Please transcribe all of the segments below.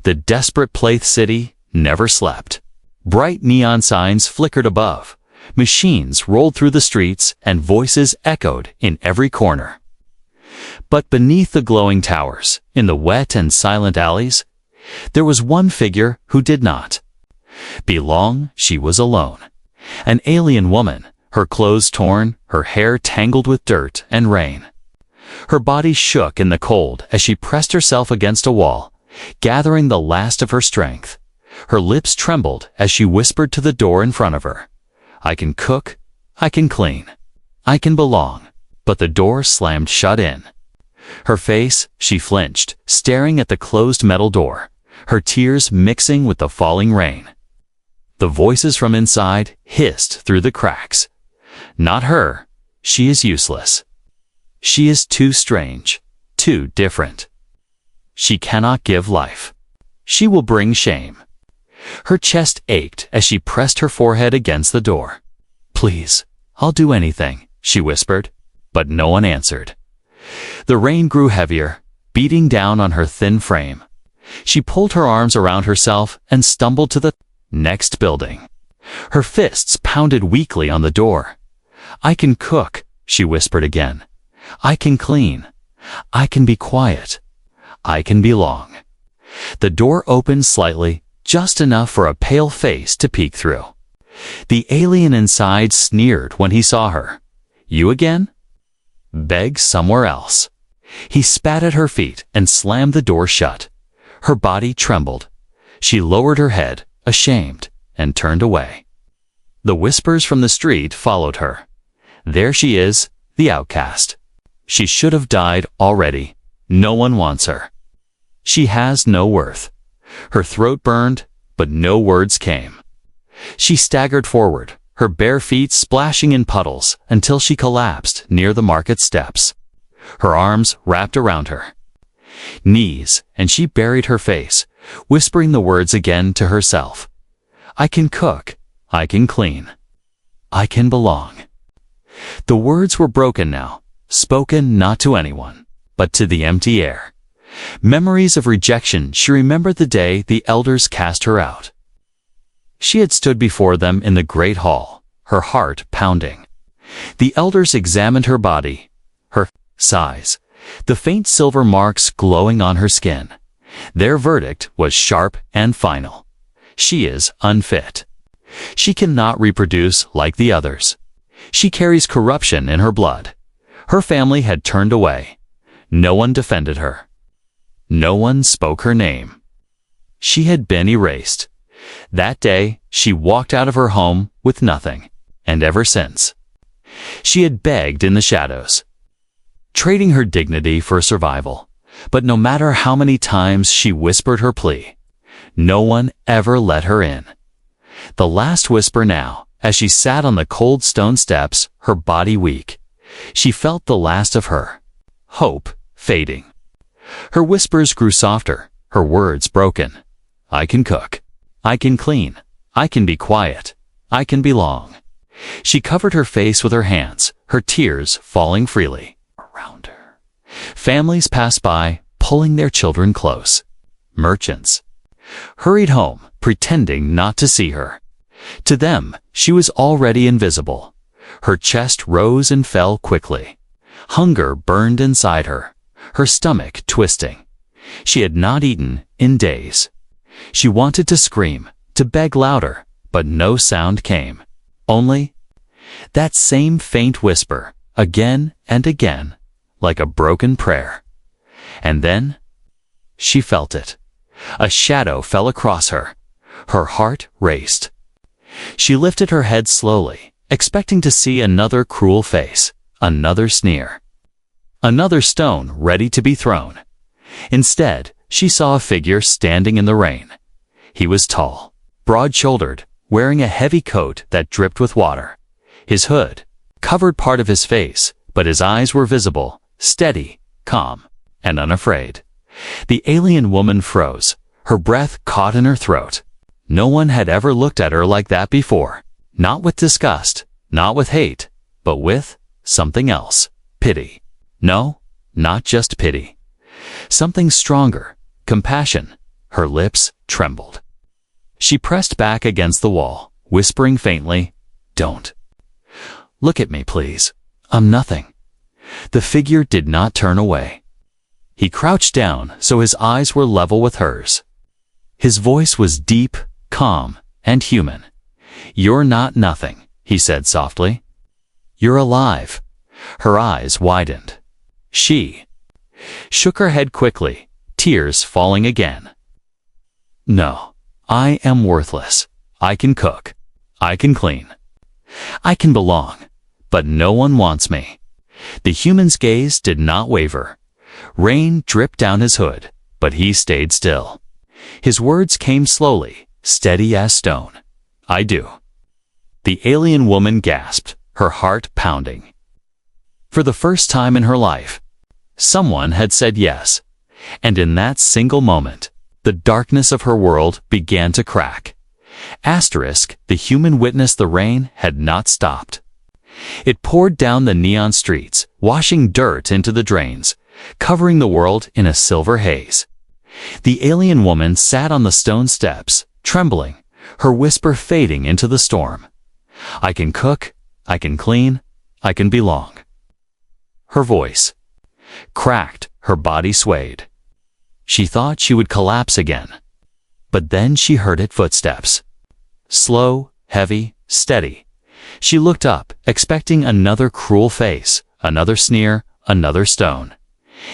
The desperate Plath city never slept. Bright neon signs flickered above. Machines rolled through the streets and voices echoed in every corner. But beneath the glowing towers, in the wet and silent alleys, there was one figure who did not belong. She was alone. An alien woman, her clothes torn, her hair tangled with dirt and rain. Her body shook in the cold as she pressed herself against a wall, gathering the last of her strength. Her lips trembled as she whispered to the door in front of her, "I can cook, I can clean, I can belong." But the door slammed shut in. Her face, she flinched, staring at the closed metal door, her tears mixing with the falling rain. The voices from inside hissed through the cracks. "Not her. She is useless. She is too strange, too different. She cannot give life. She will bring shame." Her chest ached as she pressed her forehead against the door. "Please, I'll do anything," she whispered, but no one answered. The rain grew heavier, beating down on her thin frame. She pulled her arms around herself and stumbled to the next building. Her fists pounded weakly on the door. "I can cook," she whispered again. "I can clean. I can be quiet. I can belong." The door opened slightly, just enough for a pale face to peek through. The alien inside sneered when he saw her. "You again? Beg somewhere else." He spat at her feet and slammed the door shut. Her body trembled. She lowered her head, ashamed, and turned away. The whispers from the street followed her. "There she is, the outcast. She should have died already. No one wants her. She has no worth." Her throat burned, but no words came. She staggered forward, her bare feet splashing in puddles until she collapsed near the market steps. Her arms wrapped around her knees, and she buried her face, whispering the words again to herself. "I can cook. I can clean. I can belong." The words were broken now, spoken not to anyone, but to the empty air. Memories of rejection. She remembered the day the elders cast her out. She had stood before them in the great hall, her heart pounding. The elders examined her body, her size, the faint silver marks glowing on her skin. Their verdict was sharp and final. She is unfit. She cannot reproduce like the others. She carries corruption in her blood. Her family had turned away. No one defended her. No one spoke her name. She had been erased. That day, she walked out of her home with nothing, and ever since, she had begged in the shadows, trading her dignity for survival. But no matter how many times she whispered her plea, no one ever let her in. The last whisper now, as she sat on the cold stone steps, her body weak, she felt the last of her hope fading. Her whispers grew softer, her words broken. "I can cook. I can clean. I can be quiet. I can belong." She covered her face with her hands, her tears falling freely around her. Families passed by, pulling their children close. Merchants hurried home, pretending not to see her. To them, she was already invisible. Her chest rose and fell quickly. Hunger burned inside her, her stomach twisting. She had not eaten in days. She wanted to scream, to beg louder, but no sound came. Only that same faint whisper, again and again, like a broken prayer. And then she felt it. A shadow fell across her. Her heart raced. She lifted her head slowly, expecting to see another cruel face, another sneer, another stone ready to be thrown. Instead, she saw a figure standing in the rain. He was tall, broad-shouldered, wearing a heavy coat that dripped with water. His hood covered part of his face, but his eyes were visible, steady, calm, and unafraid. The alien woman froze, her breath caught in her throat. No one had ever looked at her like that before. Not with disgust, not with hate, but with something else. Pity. No, not just pity. Something stronger. Compassion. Her lips trembled. She pressed back against the wall, whispering faintly, "Don't. Look at me, please. I'm nothing." The figure did not turn away. He crouched down so his eyes were level with hers. His voice was deep, calm, and human. "You're not nothing," he said softly. "You're alive." Her eyes widened. She shook her head quickly, tears falling again. "No, I am worthless. I can cook. I can clean. I can belong, but no one wants me." The human's gaze did not waver. Rain dripped down his hood, but he stayed still. His words came slowly, steady as stone. "I do." The alien woman gasped, her heart pounding. For the first time in her life, someone had said yes, and in that single moment, the darkness of her world began to crack. The human witnessed the rain had not stopped. It poured down the neon streets, washing dirt into the drains, covering the world in a silver haze. The alien woman sat on the stone steps, trembling, her whisper fading into the storm. "I can cook, I can clean, I can belong." Her voice cracked, her body swayed. She thought she would collapse again. But then she heard it footsteps. Slow, heavy, steady. She looked up, expecting another cruel face, another sneer, another stone.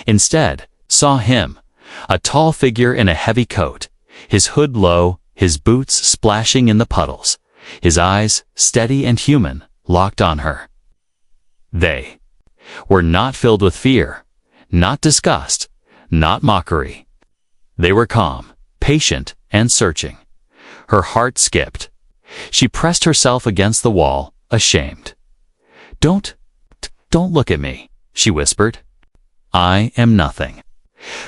Instead, saw him, a tall figure in a heavy coat, his hood low, his boots splashing in the puddles, his eyes, steady and human, locked on her. They were not filled with fear, not disgust, not mockery. They were calm, patient, and searching. Her heart skipped. She pressed herself against the wall, ashamed. Don't look at me," she whispered. "I am nothing."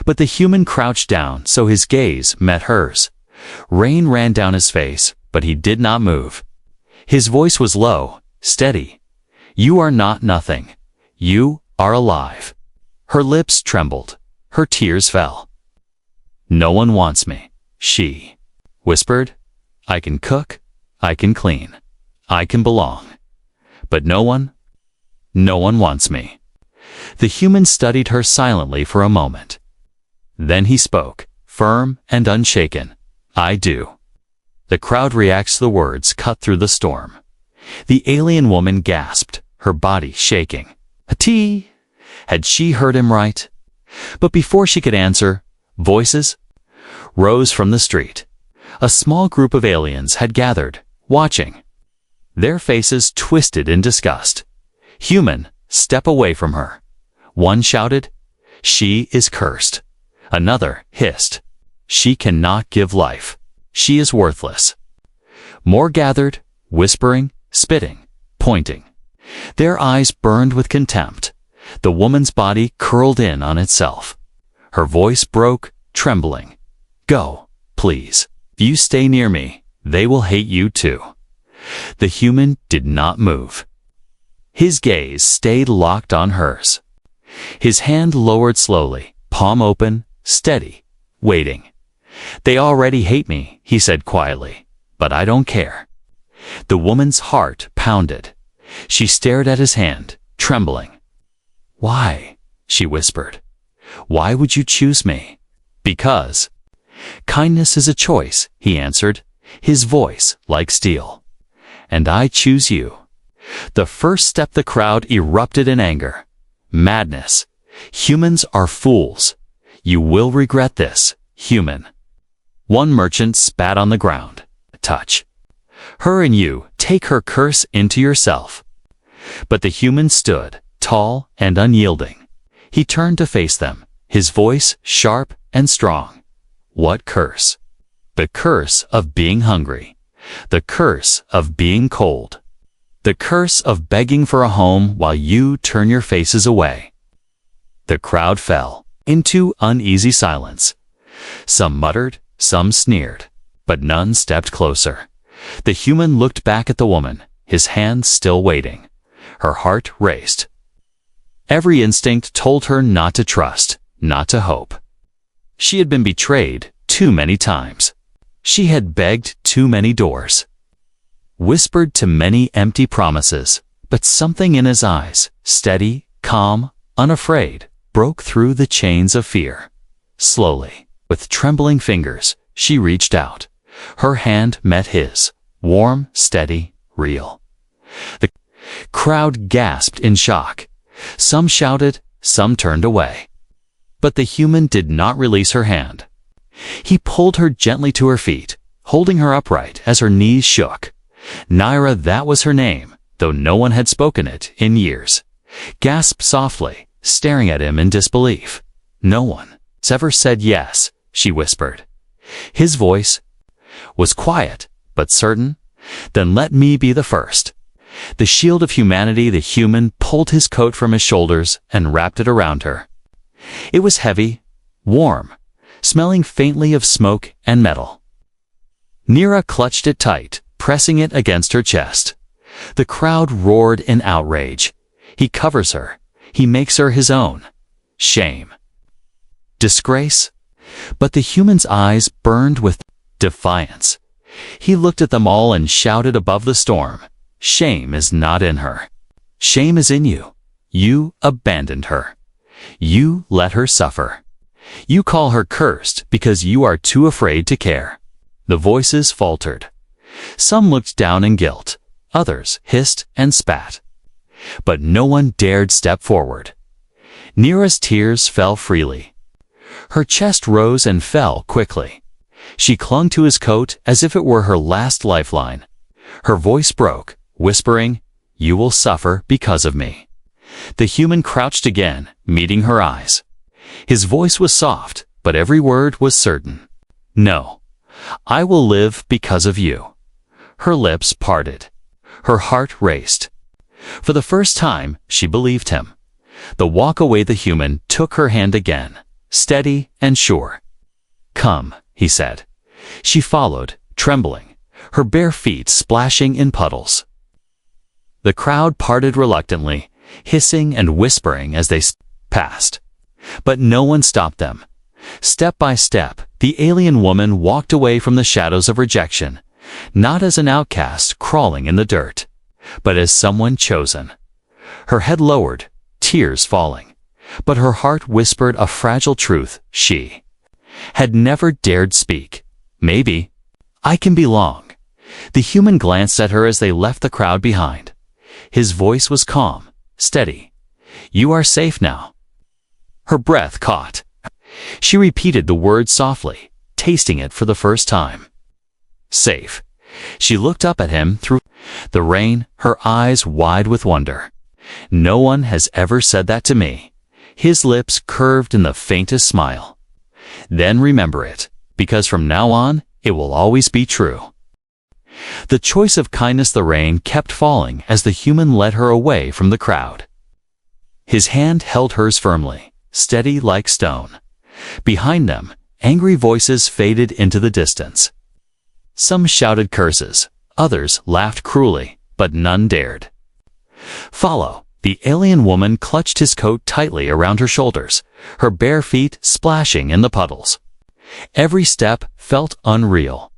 But the human crouched down so his gaze met hers. Rain ran down his face, but he did not move. His voice was low, steady. "You are not nothing. You are alive." Her lips trembled. Her tears fell. "No one wants me," she whispered. "I can cook, I can clean, I can belong. But no one wants me." The human studied her silently for a moment. Then he spoke, firm and unshaken. "I do." The crowd reacts to the words cut through the storm. The alien woman gasped, her body shaking. Had she heard him right? But before she could answer, voices rose from the street. A small group of aliens had gathered, watching. Their faces twisted in disgust. "Human, step away from her." One shouted, "She is cursed." Another hissed, "She cannot give life. She is worthless." More gathered, whispering, spitting, pointing. Their eyes burned with contempt. The woman's body curled in on itself. Her voice broke, trembling. "Go, please. If you stay near me, they will hate you too." The human did not move. His gaze stayed locked on hers. His hand lowered slowly, palm open, steady, waiting. "They already hate me," he said quietly, "but I don't care." The woman's heart pounded. She stared at his hand, trembling. "Why?" she whispered. "Why would you choose me?" "Because kindness is a choice," he answered, his voice like steel. "And I choose you." The first step the crowd erupted in anger. "Madness. Humans are fools. You will regret this, human." One merchant spat on the ground. "Touch her and you take her curse into yourself." But the human stood, tall and unyielding. He turned to face them, his voice sharp and strong. "What curse?" "The curse of being hungry. The curse of being cold. The curse of begging for a home while you turn your faces away." The crowd fell into uneasy silence. Some muttered, some sneered, but none stepped closer. The human looked back at the woman, his hand still waiting. Her heart raced. Every instinct told her not to trust, not to hope. She had been betrayed too many times. She had begged too many doors, whispered to many empty promises, but something in his eyes, steady, calm, unafraid, broke through the chains of fear. Slowly, with trembling fingers, she reached out. Her hand met his, warm, steady, real. The crowd gasped in shock. Some shouted, some turned away. But the human did not release her hand. He pulled her gently to her feet, holding her upright as her knees shook. Naira, that was her name, though no one had spoken it in years, gasped softly, staring at him in disbelief. No one ever said yes, she whispered. His voice was quiet, but certain. Then let me be the first. The shield of humanity, the human, pulled his coat from his shoulders and wrapped it around her. It was heavy, warm, smelling faintly of smoke and metal. Naira clutched it tight, pressing it against her chest. The crowd roared in outrage. He covers her. He makes her his own. Shame. Disgrace. But the human's eyes burned with defiance. He looked at them all and shouted above the storm, "Shame is not in her. Shame is in you. You abandoned her. You let her suffer. You call her cursed because you are too afraid to care." The voices faltered. Some looked down in guilt. Others hissed and spat. But no one dared step forward. Naira's tears fell freely. Her chest rose and fell quickly. She clung to his coat as if it were her last lifeline. Her voice broke, whispering, "You will suffer because of me." The human crouched again, meeting her eyes. His voice was soft, but every word was certain. "No, I will live because of you." Her lips parted. Her heart raced. For the first time, she believed him. The walk away, the human took her hand again, steady and sure. "Come," he said. She followed, trembling, her bare feet splashing in puddles. The crowd parted reluctantly, hissing and whispering as they passed. But no one stopped them. Step by step, the alien woman walked away from the shadows of rejection, not as an outcast crawling in the dirt, but as someone chosen. Her head lowered, tears falling, but her heart whispered a fragile truth she had never dared speak. "Maybe I can belong." The human glanced at her as they left the crowd behind. His voice was calm, steady. "You are safe now." Her breath caught. She repeated the word softly, tasting it for the first time. Safe. She looked up at him through the rain, her eyes wide with wonder. "No one has ever said that to me." His lips curved in the faintest smile. "Then remember it, because from now on, it will always be true." The choice of kindness, the rain kept falling as the human led her away from the crowd. His hand held hers firmly, steady like stone. Behind them, angry voices faded into the distance. Some shouted curses, others laughed cruelly, but none dared follow. The alien woman clutched his coat tightly around her shoulders, her bare feet splashing in the puddles. Every step felt unreal.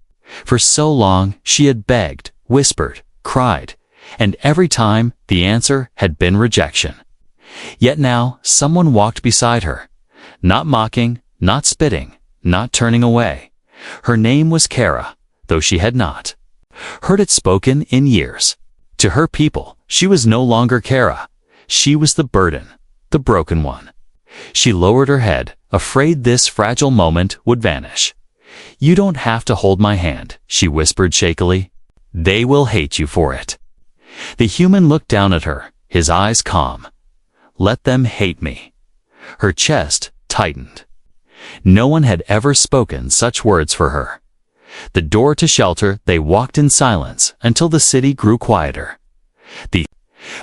For so long she had begged, whispered, cried, and every time the answer had been rejection. Yet now someone walked beside her, not mocking, not spitting, not turning away. Her name was Kara, though she had not heard it spoken in years. To her people, she was no longer Kara. She was the burden, the broken one. She lowered her head, afraid this fragile moment would vanish. "You don't have to hold my hand," she whispered shakily. "They will hate you for it." The human looked down at her, his eyes calm. "Let them hate me." Her chest tightened. No one had ever spoken such words for her. The door to shelter, they walked in silence until the city grew quieter. The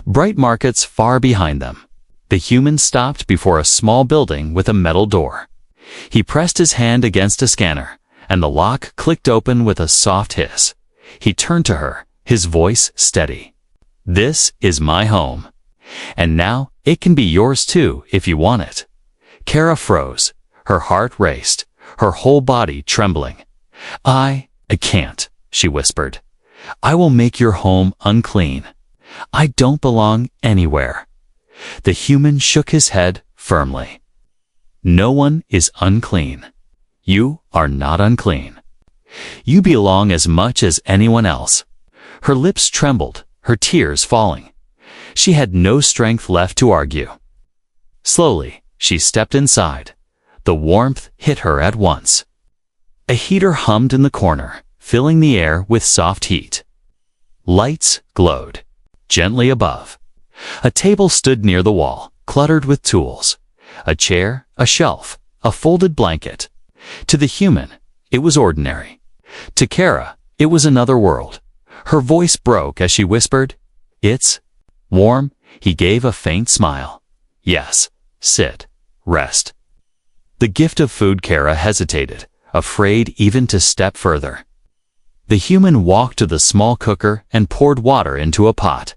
bright markets far behind them. The human stopped before a small building with a metal door. He pressed his hand against a scanner, and the lock clicked open with a soft hiss. He turned to her, his voice steady. "This is my home. And now it can be yours too if you want it." Kara froze. Her heart raced. her whole body trembling. I can't, she whispered. I will make your home unclean. I don't belong anywhere. The human shook his head firmly. No one is unclean. You are not unclean. You belong as much as anyone else. Her lips trembled, her tears falling. She had no strength left to argue. Slowly, she stepped inside. The warmth hit her at once. A heater hummed in the corner, filling the air with soft heat. Lights glowed, gently above. A table stood near the wall, cluttered with tools. A chair, a shelf, a folded blanket. To the human, it was ordinary. To Kara, it was another world. Her voice broke as she whispered, "It's warm." He gave a faint smile. "Yes, sit, rest." The gift of food. Kara hesitated, afraid even to step further. The human walked to the small cooker and poured water into a pot.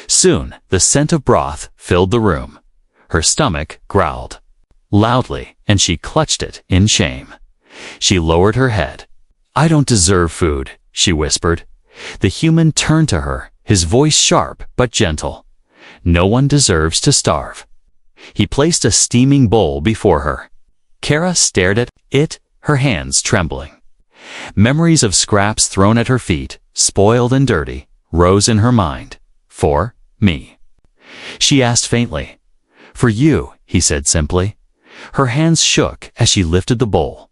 Soon, the scent of broth filled the room. Her stomach growled loudly, and she clutched it in shame. She lowered her head. "I don't deserve food," she whispered. The human turned to her, his voice sharp but gentle. "No one deserves to starve." He placed a steaming bowl before her. Kara stared at it, her hands trembling. Memories of scraps thrown at her feet, spoiled and dirty, rose in her mind. "For me?" she asked faintly. "For you," he said simply. Her hands shook as she lifted the bowl.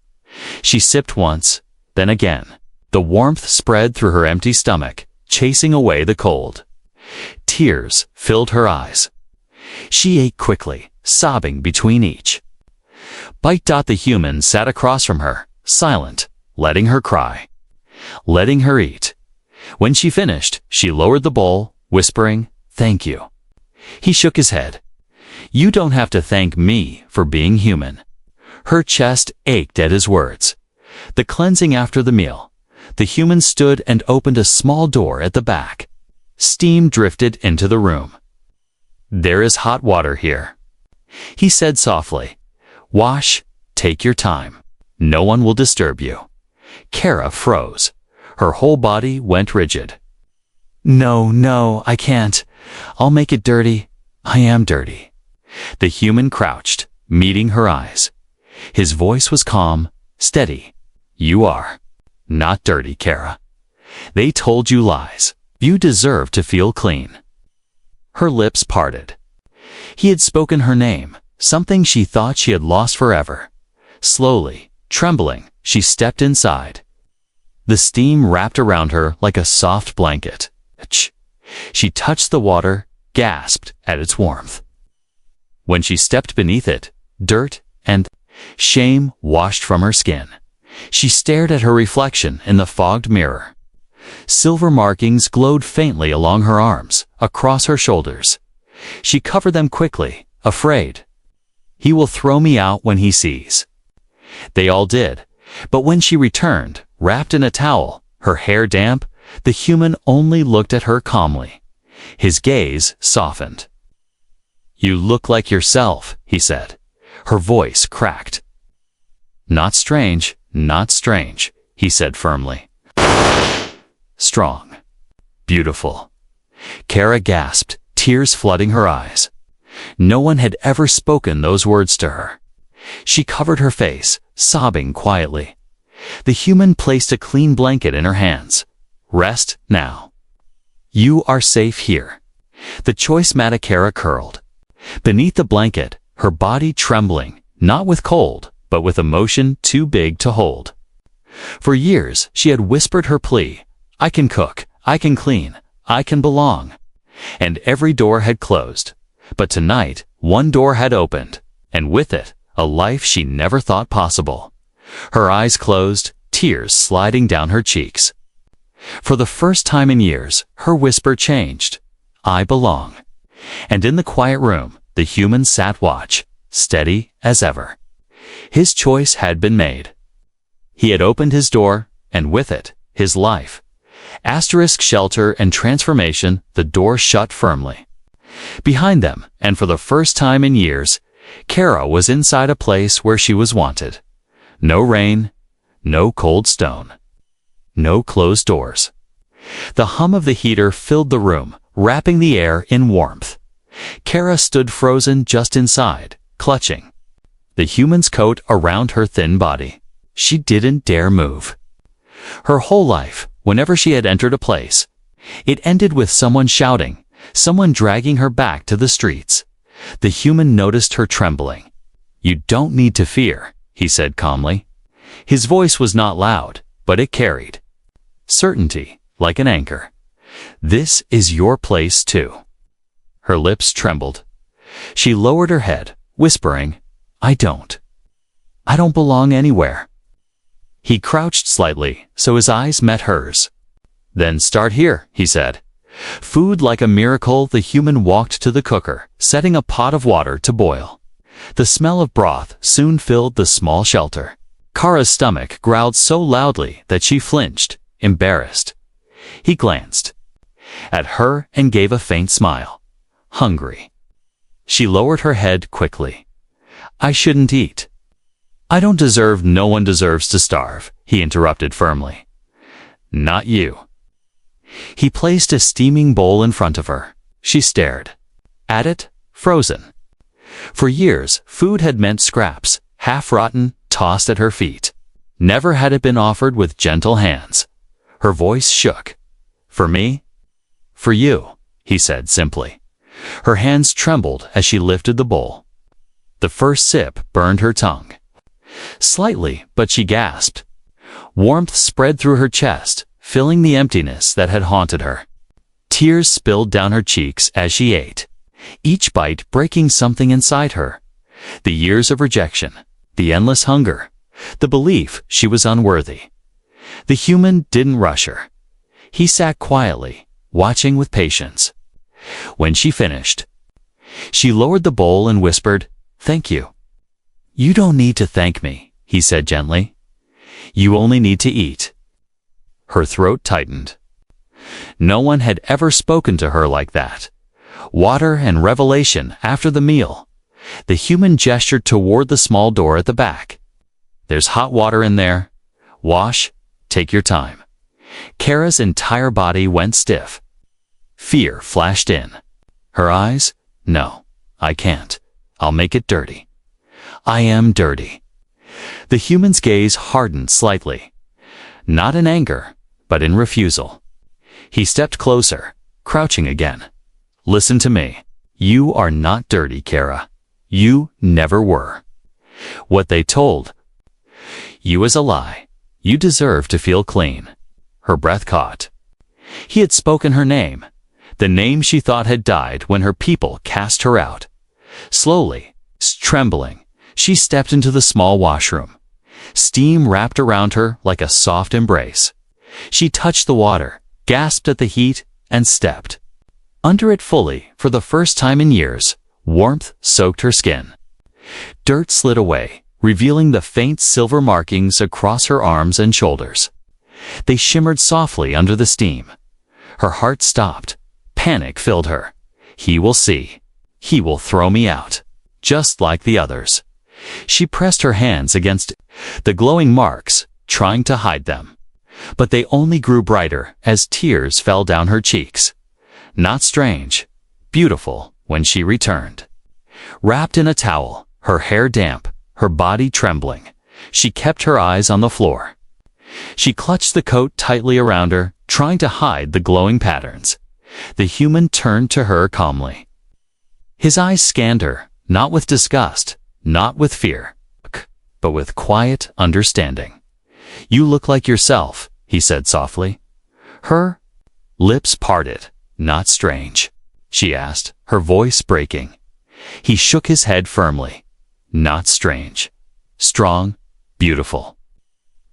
She sipped once, then again. The warmth spread through her empty stomach, chasing away the cold. Tears filled her eyes. She ate quickly, sobbing between each. Bite. The human sat across from her, silent, letting her cry, letting her eat. When she finished, she lowered the bowl, whispering, "Thank you." He shook his head. "You don't have to thank me for being human." Her chest ached at his words. The cleansing after the meal. The human stood and opened a small door at the back. Steam drifted into the room. "There is hot water here," he said softly. "Wash, take your time. No one will disturb you." Kara froze. Her whole body went rigid. No, I can't. I'll make it dirty. I am dirty." The human crouched, meeting her eyes. His voice was calm, steady. "You are not dirty, Kara. They told you lies. You deserve to feel clean." Her lips parted. He had spoken her name, something she thought she had lost forever. Slowly, trembling, she stepped inside. The steam wrapped around her like a soft blanket. She touched the water, gasped at its warmth. When she stepped beneath it, dirt and shame washed from her skin. She stared at her reflection in the fogged mirror. Silver markings glowed faintly along her arms, across her shoulders. She covered them quickly, afraid. "He will throw me out when he sees." They all did, but when she returned, wrapped in a towel, her hair damp, the human only looked at her calmly. His gaze softened. "You look like yourself," he said. Her voice cracked. Not strange," he said firmly. "Strong. Beautiful." Kara gasped, tears flooding her eyes. No one had ever spoken those words to her. She covered her face, sobbing quietly. The human placed a clean blanket in her hands. "Rest now. You are safe here." The choice mat. Kara curled. Beneath the blanket, her body trembling, not with cold, but with emotion too big to hold. For years, she had whispered her plea, "I can cook, I can clean, I can belong." And every door had closed. But tonight, one door had opened, and with it, a life she never thought possible. Her eyes closed, tears sliding down her cheeks. For the first time in years, her whisper changed. "I belong." And in the quiet room, the human sat watch, steady as ever. His choice had been made. He had opened his door, and with it, his life. Asterisk shelter and transformation, the door shut firmly. Behind them, and for the first time in years, Kara was inside a place where she was wanted. No rain, no cold stone, no closed doors. The hum of the heater filled the room, wrapping the air in warmth. Kara stood frozen just inside, clutching the human's coat around her thin body. She didn't dare move. Her whole life, whenever she had entered a place, it ended with someone shouting, someone dragging her back to the streets. The human noticed her trembling. "You don't need to fear," he said calmly. His voice was not loud, but it carried certainty, like an anchor. "This is your place too." Her lips trembled. She lowered her head, whispering, I don't belong anywhere." He crouched slightly, so his eyes met hers. "Then start here," he said. Food like a miracle, the human walked to the cooker, setting a pot of water to boil. The smell of broth soon filled the small shelter. Kara's stomach growled so loudly that she flinched, embarrassed. He glanced at her and gave a faint smile. Hungry. She lowered her head quickly. "I shouldn't eat." No one deserves to starve," he interrupted firmly. "Not you." He placed a steaming bowl in front of her. She stared at it, frozen. For years, food had meant scraps, half-rotten, tossed at her feet. Never had it been offered with gentle hands. Her voice shook. "For me?" "For you," he said simply. Her hands trembled as she lifted the bowl. The first sip burned her tongue. Slightly, but she gasped. Warmth spread through her chest, filling the emptiness that had haunted her. Tears spilled down her cheeks as she ate, each bite breaking something inside her. The years of rejection, the endless hunger, the belief she was unworthy. The human didn't rush her. He sat quietly, watching with patience. When she finished, she lowered the bowl and whispered, "Thank you." "You don't need to thank me," he said gently. "You only need to eat." Her throat tightened. No one had ever spoken to her like that. Water and revelation after the meal. The human gestured toward the small door at the back. "There's hot water in there. Wash, take your time." Kara's entire body went stiff. Fear flashed in. Her eyes, "No, I can't. I'll make it dirty. I am dirty." The human's gaze hardened slightly. Not in anger, but in refusal. He stepped closer, crouching again. "Listen to me. You are not dirty, Kara. You never were. What they told you is a lie. You deserve to feel clean." Her breath caught. He had spoken her name, the name she thought had died when her people cast her out. Slowly, trembling, she stepped into the small washroom. Steam wrapped around her like a soft embrace. She touched the water, gasped at the heat, and stepped under it fully. For the first time in years, warmth soaked her skin. Dirt slid away, revealing the faint silver markings across her arms and shoulders. They shimmered softly under the steam. Her heart stopped. Panic filled her. He will see. He will throw me out, just like the others. She pressed her hands against the glowing marks, trying to hide them. But they only grew brighter as tears fell down her cheeks. Not strange, beautiful when she returned. Wrapped in a towel, her hair damp, her body trembling, she kept her eyes on the floor. She clutched the coat tightly around her, trying to hide the glowing patterns. The human turned to her calmly. His eyes scanned her, not with disgust, not with fear, but with quiet understanding. "You look like yourself," he said softly. Her lips parted. "Not strange?" she asked, her voice breaking. He shook his head firmly. "Not strange. Strong, beautiful."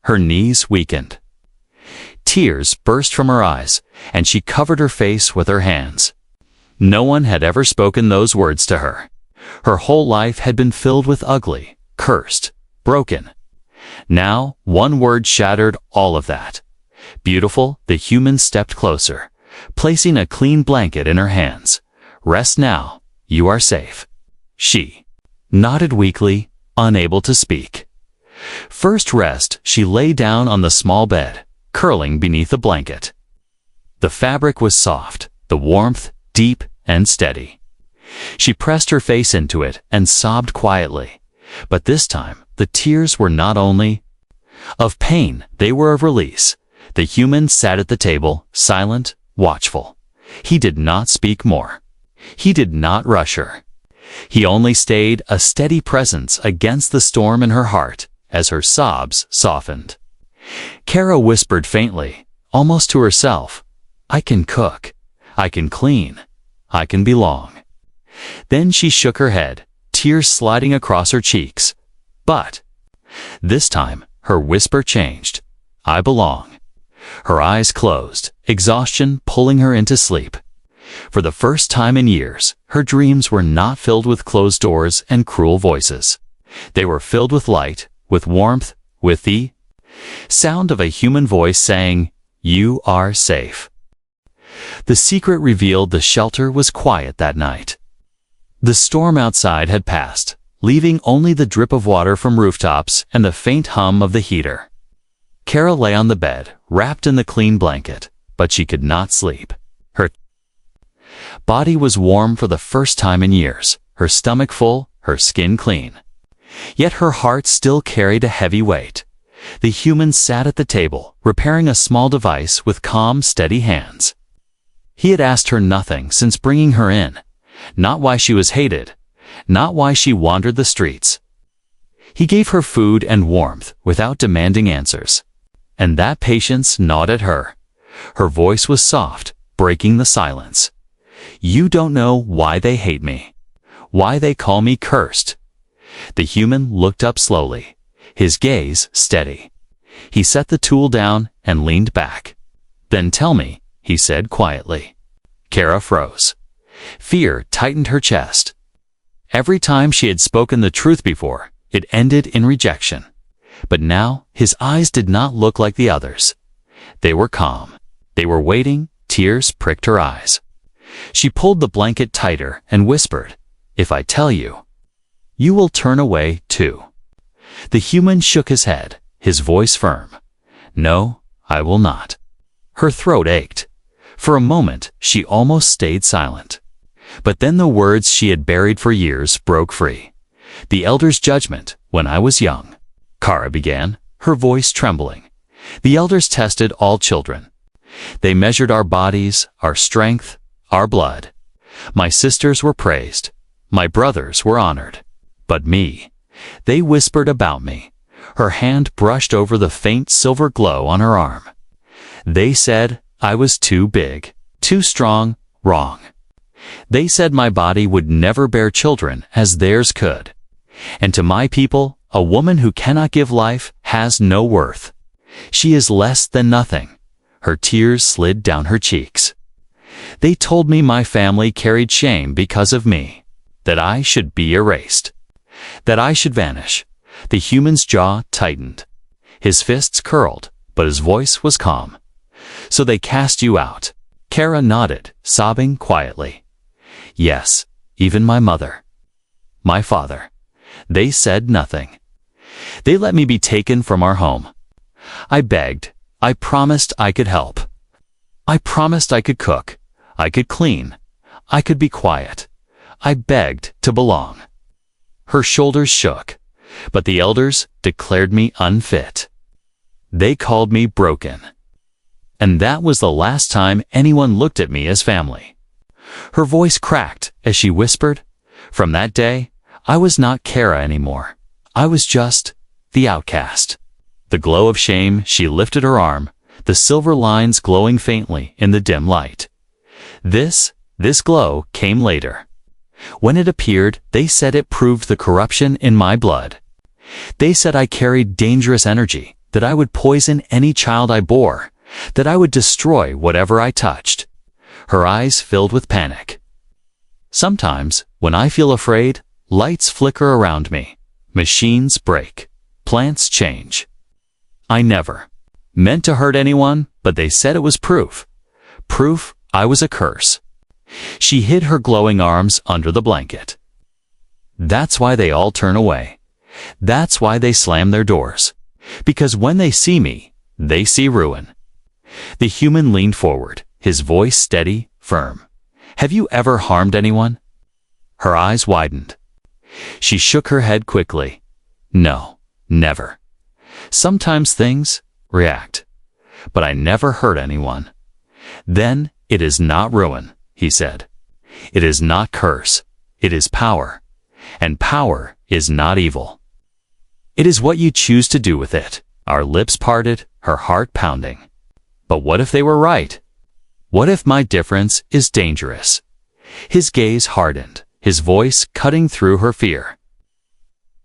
Her knees weakened. Tears burst from her eyes, and she covered her face with her hands. No one had ever spoken those words to her. Her whole life had been filled with ugly, cursed, broken. Now, one word shattered all of that. Beautiful, the human stepped closer, placing a clean blanket in her hands. "Rest now. You are safe." She nodded weakly, unable to speak. First rest, she lay down on the small bed, curling beneath the blanket. The fabric was soft, the warmth deep and steady. She pressed her face into it and sobbed quietly, but this time the tears were not only of pain, they were of release. The human sat at the table, silent, watchful. He did not speak more. He did not rush her. He only stayed, a steady presence against the storm in her heart as her sobs softened. Kara whispered faintly, almost to herself, "I can cook. I can clean. I can belong." Then she shook her head, tears sliding across her cheeks. But this time, her whisper changed. "I belong." Her eyes closed, exhaustion pulling her into sleep. For the first time in years, her dreams were not filled with closed doors and cruel voices. They were filled with light, with warmth, with the sound of a human voice saying, "You are safe." The secret revealed the shelter was quiet that night. The storm outside had passed, leaving only the drip of water from rooftops and the faint hum of the heater. Kara lay on the bed, wrapped in the clean blanket, but she could not sleep. Her body was warm for the first time in years, her stomach full, her skin clean. Yet her heart still carried a heavy weight. The human sat at the table, repairing a small device with calm, steady hands. He had asked her nothing since bringing her in, not why she was hated, not why she wandered the streets. He gave her food and warmth without demanding answers. And that patience gnawed at her. Her voice was soft, breaking the silence. "You don't know why they hate me, why they call me cursed." The human looked up slowly, his gaze steady. He set the tool down and leaned back. "Then tell me," he said quietly. Kara froze. Fear tightened her chest. Every time she had spoken the truth before, it ended in rejection. But now his eyes did not look like the others. They were calm. They were waiting. Tears pricked her eyes. She pulled the blanket tighter and whispered, "If I tell you, you will turn away too." The human shook his head, his voice firm. "No, I will not." Her throat ached. For a moment, she almost stayed silent. But then the words she had buried for years broke free. "The elder's judgment, when I was young," Kara began, her voice trembling. "The elders tested all children. They measured our bodies, our strength, our blood. My sisters were praised. My brothers were honored. But me, they whispered about me." Her hand brushed over the faint silver glow on her arm. "They said I was too big, too strong, wrong. They said my body would never bear children as theirs could. And to my people, a woman who cannot give life has no worth. She is less than nothing." Her tears slid down her cheeks. "They told me my family carried shame because of me, that I should be erased, that I should vanish." The human's jaw tightened. His fists curled, but his voice was calm. "So they cast you out." Kara nodded, sobbing quietly. "Yes, even my mother. My father. They said nothing. They let me be taken from our home. I begged. I promised I could help. I promised I could cook. I could clean. I could be quiet. I begged to belong." Her shoulders shook, but the elders declared me unfit. They called me broken. And that was the last time anyone looked at me as family. Her voice cracked as she whispered, "From that day, I was not Kara anymore. I was just the outcast." The glow of shame, she lifted her arm, the silver lines glowing faintly in the dim light. This glow came later. When it appeared, they said it proved the corruption in my blood. They said I carried dangerous energy, that I would poison any child I bore, that I would destroy whatever I touched. Her eyes filled with panic. "Sometimes, when I feel afraid, lights flicker around me, machines break, plants change. I never meant to hurt anyone, but they said it was proof. Proof I was a curse." She hid her glowing arms under the blanket. "That's why they all turn away. That's why they slam their doors. Because when they see me, they see ruin. The human leaned forward, his voice steady, firm. Have you ever harmed anyone? Her eyes widened. She shook her head quickly. No, never. Sometimes things react. But I never hurt anyone. Then it is not ruin, he said. It is not curse. It is power. And power is not evil. It is what you choose to do with it. Our lips parted, her heart pounding. But what if they were right? What if my difference is dangerous? His gaze hardened, his voice cutting through her fear.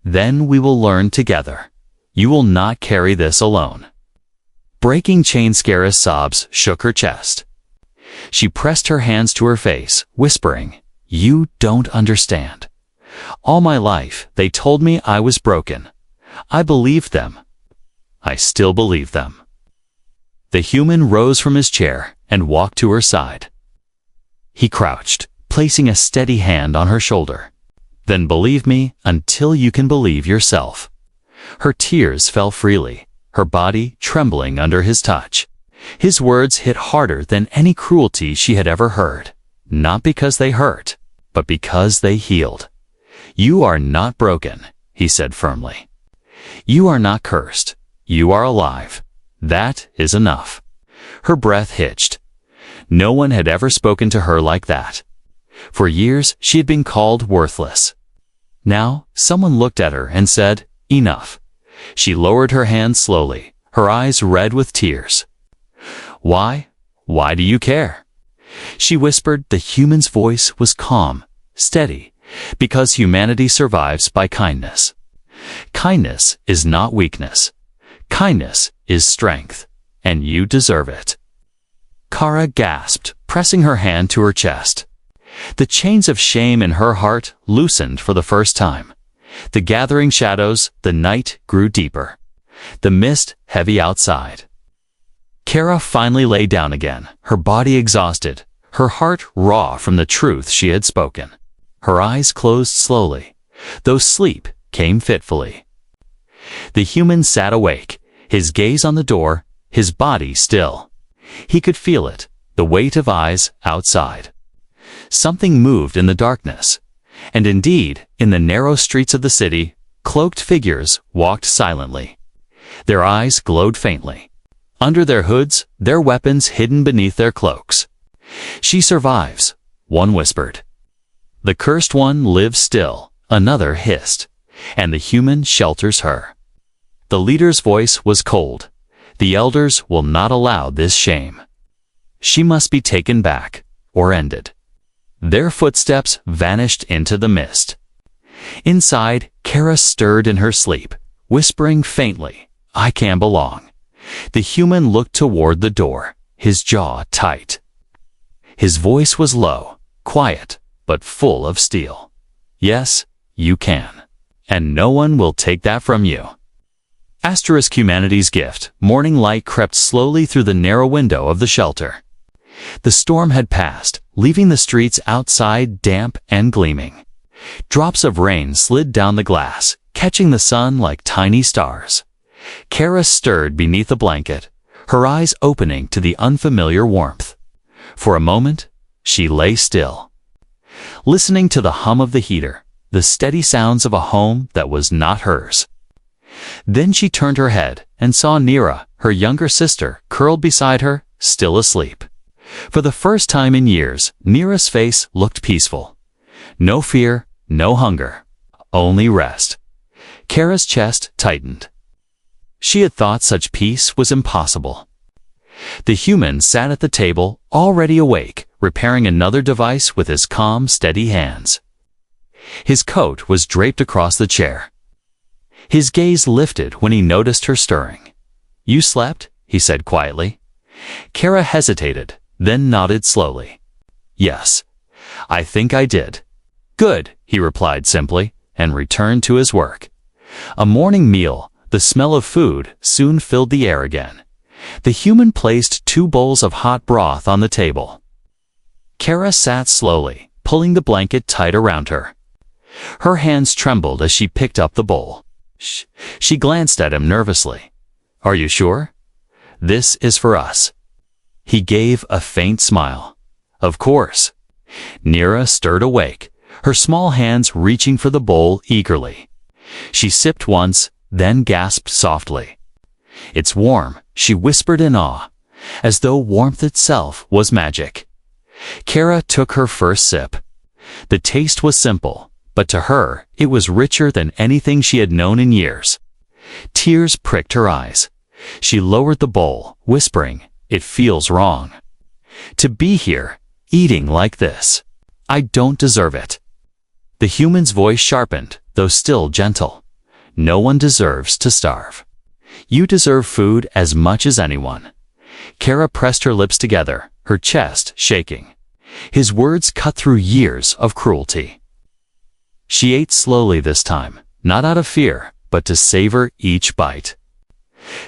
Then we will learn together. You will not carry this alone. Breaking chain Kara's sobs shook her chest. She pressed her hands to her face, whispering, You don't understand. All my life, they told me I was broken. I believed them. I still believe them. The human rose from his chair and walked to her side. He crouched, placing a steady hand on her shoulder. Then believe me until you can believe yourself. Her tears fell freely, her body trembling under his touch. His words hit harder than any cruelty she had ever heard, not because they hurt, but because they healed. You are not broken, he said firmly. You are not cursed. You are alive. That is enough. Her breath hitched. No one had ever spoken to her like that. For years, she had been called worthless. Now, someone looked at her and said, Enough. She lowered her hand slowly, her eyes red with tears. Why? Why do you care? She whispered. The human's voice was calm, steady, because humanity survives by kindness. Kindness is not weakness. Kindness is strength, and you deserve it. Kara gasped, pressing her hand to her chest. The chains of shame in her heart loosened for the first time. The gathering shadows, the night grew deeper. The mist heavy outside. Kara finally lay down again, her body exhausted, her heart raw from the truth she had spoken. Her eyes closed slowly, though sleep came fitfully. The human sat awake, his gaze on the door, his body still. He could feel it, the weight of eyes outside. Something moved in the darkness. And indeed, in the narrow streets of the city, cloaked figures walked silently. Their eyes glowed faintly. Under their hoods, their weapons hidden beneath their cloaks. She survives, one whispered. The cursed one lives still, another hissed, and the human shelters her. The leader's voice was cold. The elders will not allow this shame. She must be taken back, or ended. Their footsteps vanished into the mist. Inside, Kara stirred in her sleep, whispering faintly, I can belong. The human looked toward the door, his jaw tight. His voice was low, quiet, but full of steel. Yes, you can. And no one will take that from you. Asterisk humanity's gift, morning light crept slowly through the narrow window of the shelter. The storm had passed, leaving the streets outside damp and gleaming. Drops of rain slid down the glass, catching the sun like tiny stars. Kara stirred beneath a blanket, her eyes opening to the unfamiliar warmth. For a moment, she lay still, listening to the hum of the heater, the steady sounds of a home that was not hers. Then she turned her head and saw Nira, her younger sister, curled beside her, still asleep. For the first time in years, Nira's face looked peaceful. No fear, no hunger, only rest. Kara's chest tightened. She had thought such peace was impossible. The human sat at the table, already awake, repairing another device with his calm, steady hands. His coat was draped across the chair. His gaze lifted when he noticed her stirring. You slept? He said quietly. Kara hesitated, then nodded slowly. Yes, I think I did. Good, he replied simply, and returned to his work. A morning meal, the smell of food, soon filled the air again. The human placed 2 bowls of hot broth on the table. Kara sat slowly, pulling the blanket tight around her. Her hands trembled as she picked up the bowl. She glanced at him nervously. Are you sure? This is for us. He gave a faint smile. Of course. Neera stirred awake, her small hands reaching for the bowl eagerly. She sipped once, then gasped softly. It's warm, she whispered in awe, as though warmth itself was magic. Kara took her first sip. The taste was simple, but to her, it was richer than anything she had known in years. Tears pricked her eyes. She lowered the bowl, whispering, "It feels wrong. To be here, eating like this. I don't deserve it." The human's voice sharpened, though still gentle. No one deserves to starve. You deserve food as much as anyone. Kara pressed her lips together, her chest shaking. His words cut through years of cruelty. She ate slowly this time, not out of fear, but to savor each bite.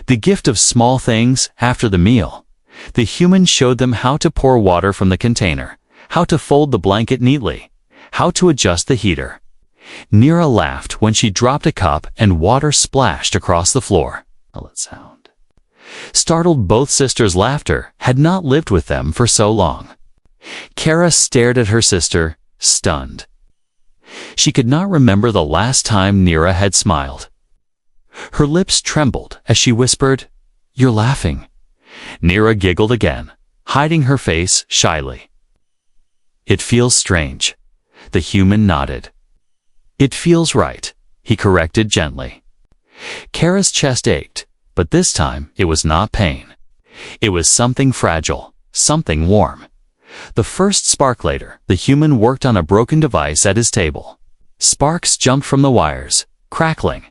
The gift of small things after the meal. The human showed them how to pour water from the container, how to fold the blanket neatly, how to adjust the heater. Neera laughed when she dropped a cup and water splashed across the floor. Sound. Startled, both sisters' laughter had not lived with them for so long. Kara stared at her sister, stunned. She could not remember the last time Neera had smiled. Her lips trembled as she whispered, "You're laughing." Neera giggled again, hiding her face shyly. "It feels strange." The human nodded. "It feels right," he corrected gently. Kara's chest ached, but this time it was not pain. It was something fragile, something warm. The first spark later, the human worked on a broken device at his table. Sparks jumped from the wires, crackling.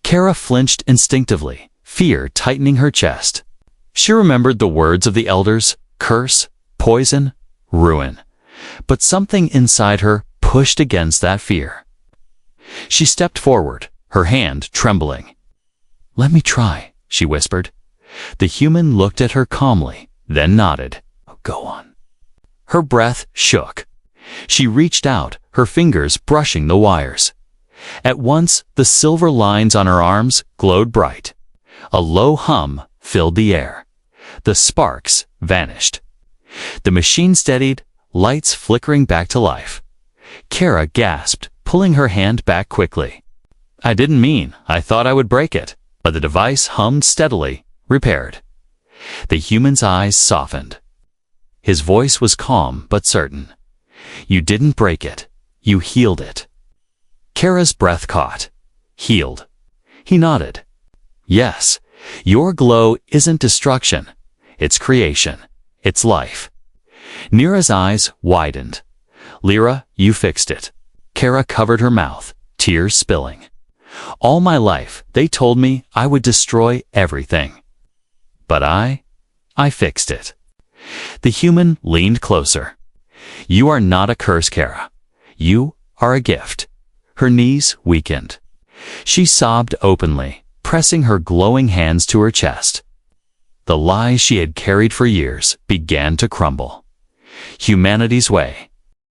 Kara flinched instinctively, fear tightening her chest. She remembered the words of the elders: curse, poison, ruin. But something inside her pushed against that fear. She stepped forward, her hand trembling. "Let me try," she whispered. The human looked at her calmly, then nodded. "Go on." Her breath shook. She reached out, her fingers brushing the wires. At once, the silver lines on her arms glowed bright. A low hum filled the air. The sparks vanished. The machine steadied, lights flickering back to life. Kara gasped, pulling her hand back quickly. "I didn't mean, I thought I would break it." But the device hummed steadily, repaired. The human's eyes softened. His voice was calm but certain. "You didn't break it. You healed it." Kara's breath caught. "Healed." He nodded. "Yes, your glow isn't destruction. It's creation. It's life." Neera's eyes widened. "Lyra, you fixed it." Kara covered her mouth, tears spilling. "All my life, they told me I would destroy everything. But I fixed it." The human leaned closer. "You are not a curse, Kara. You are a gift." Her knees weakened. She sobbed openly, pressing her glowing hands to her chest. The lies she had carried for years began to crumble. Humanity's way,